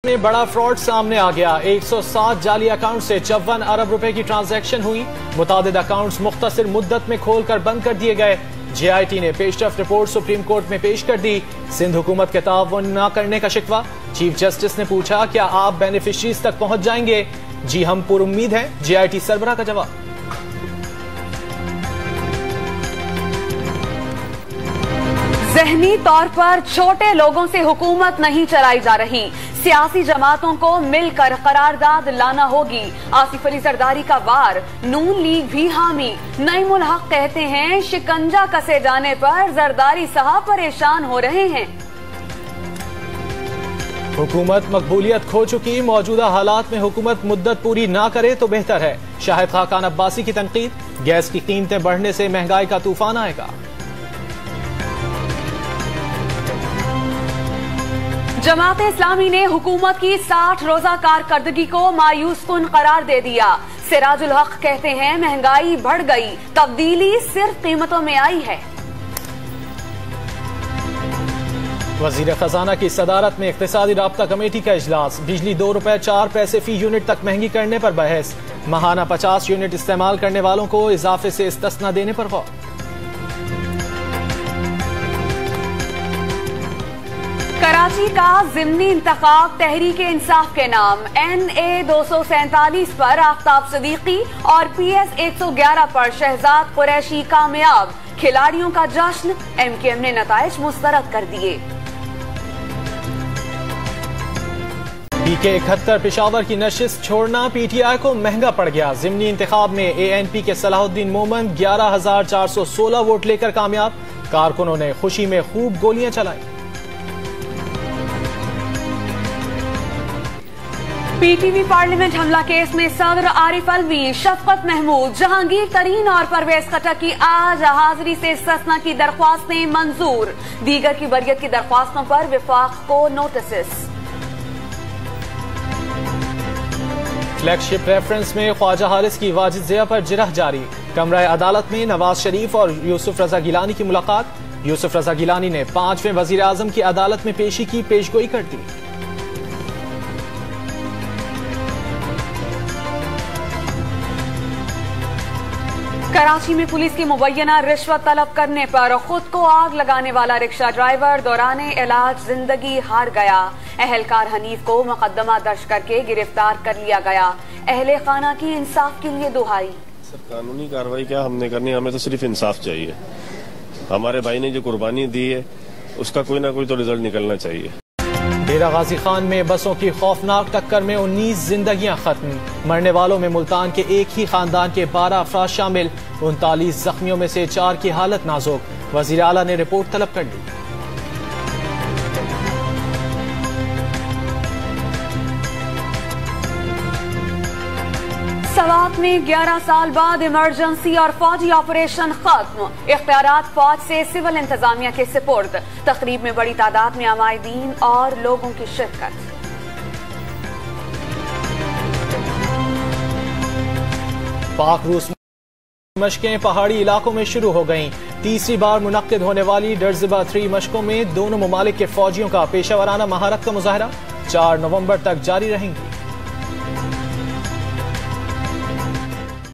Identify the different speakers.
Speaker 1: में बड़ा फ्रॉड सामने आ गया। 107 जाली अकाउंट से 54 अरब रुपए की ट्रांजैक्शन हुई। मुतादिद अकाउंट्स मुख्तसर मुद्दत में खोलकर बंद कर दिए गए। JIT ने पेशरफ रिपोर्ट सुप्रीम कोर्ट में पेश कर दी। सिंध हुकूमत के ताउन न करने का शिकवा। चीफ जस्टिस ने पूछा, क्या आप बेनिफिशरीज तक पहुंच जाएंगे? जी हम पुरुम्मीद हैं, JIT सरबराह का जवाब।
Speaker 2: ज़हनी तौर पर छोटे लोगों से हुकूमत नहीं चलाई जा रही, सियासी जमातों को मिलकर करारदाद लाना होगी। आसिफ अली जरदारी का वार, नून लीग भी हामी। नईमुल हक कहते हैं, शिकंजा कसे जाने पर जरदारी साहब परेशान हो रहे हैं।
Speaker 1: हुकूमत मकबूलियत खो चुकी, मौजूदा हालात में हुकूमत मुद्दत पूरी ना करे तो बेहतर है। शाहिद खाकान अब्बासी की तनकीद, गैस की कीमतें बढ़ने से महंगाई का तूफान आएगा।
Speaker 2: जमात इस्लामी ने हुकूमत की 60 रोजा कारकर्दगी को मायूस कुन करार दे दिया। सिराजुल हक कहते हैं, महंगाई बढ़ गई, तब्दीली सिर्फ कीमतों में आई है।
Speaker 1: वजीर खजाना की सदारत में इक्तिसादी राब्ता कमेटी का इजलास। बिजली 2 रुपए 4 पैसे फी यूनिट तक महंगी करने पर बहस। माहाना 50 यूनिट इस्तेमाल करने वालों को इजाफे से इस्तिस्ना देने पर गौर।
Speaker 2: कराची का जिमनी इंतखाब तहरीक इंसाफ के नाम। NA 247 पर आफ्ताब सिद्दीकी और PS 111 पर शहजाद कुरैशी कामयाब। खिलाड़ियों का जश्न, MKM ने नताइज मुस्तरद कर दिए।
Speaker 1: PK 71 पेशावर की नशिस्त छोड़ना PTI को महंगा पड़ गया। जिमनी इंतखाब में ANP के सलाहुद्दीन मोमन 11,416 वोट लेकर कामयाब। कारकुनों ने खुशी में खूब गोलियां चलाई।
Speaker 2: PTV पार्लियामेंट हमला केस में सदर आरिफ अलवी, शफकत महमूद, जहांगीर तरीन और परवेज खटक की आज हाजिरी से इस्तिस्ना की दरख्वास्तें मंजूर। दीगर की बरियत की दरख्वास्तों पर विफाक को नोटिस।
Speaker 1: फ्लैगशिप रेफरेंस में ख्वाजा हारिस की वाजिद ज़िया पर जिरह जारी। कमरा अदालत में नवाज शरीफ और यूसुफ रजा गिलानी की मुलाकात। यूसुफ रजा गिलानी ने 5वें वजीर आजम की अदालत में पेशी की पेशगोई कर दी।
Speaker 2: कराची में पुलिस की मुबैना रिश्वत तलब करने पर खुद को आग लगाने वाला रिक्शा ड्राइवर दौराने इलाज जिंदगी हार गया। अहलकार हनीफ को मुकदमा दर्ज करके गिरफ्तार कर लिया गया। अहले खाना की इंसाफ के लिए दुहाई।
Speaker 3: सर, कानूनी कार्रवाई क्या हमने करनी, हमें तो सिर्फ इंसाफ चाहिए। हमारे भाई ने जो कुर्बानी दी है उसका कोई ना कोई तो रिजल्ट निकलना चाहिए।
Speaker 1: डेरा गाजी खान में बसों की खौफनाक टक्कर में 19 जिंदगियां खत्म। मरने वालों में मुल्तान के एक ही खानदान के 12 अफराद शामिल। 39 जख्मियों में से 4 की हालत नाजुक। वजीर आला ने रिपोर्ट तलब कर ली।
Speaker 2: सवात में 11 साल बाद इमरजेंसी और फौजी ऑपरेशन खत्म। इख्तियारात फौज से सिविल इंतजामिया के सुपुर्द। तकरीब में बड़ी तादाद में अमायदीन और लोगों की शिरकत।
Speaker 1: पाक रूस मशकें पहाड़ी इलाकों में शुरू हो गईं। तीसरी बार मुनक्किद होने वाली डर्ज़बा 3 मशकों में दोनों ममालिक के फौजियों का पेशा वराना महारत का मुजाहरा 4 नवंबर तक जारी रहेंगी।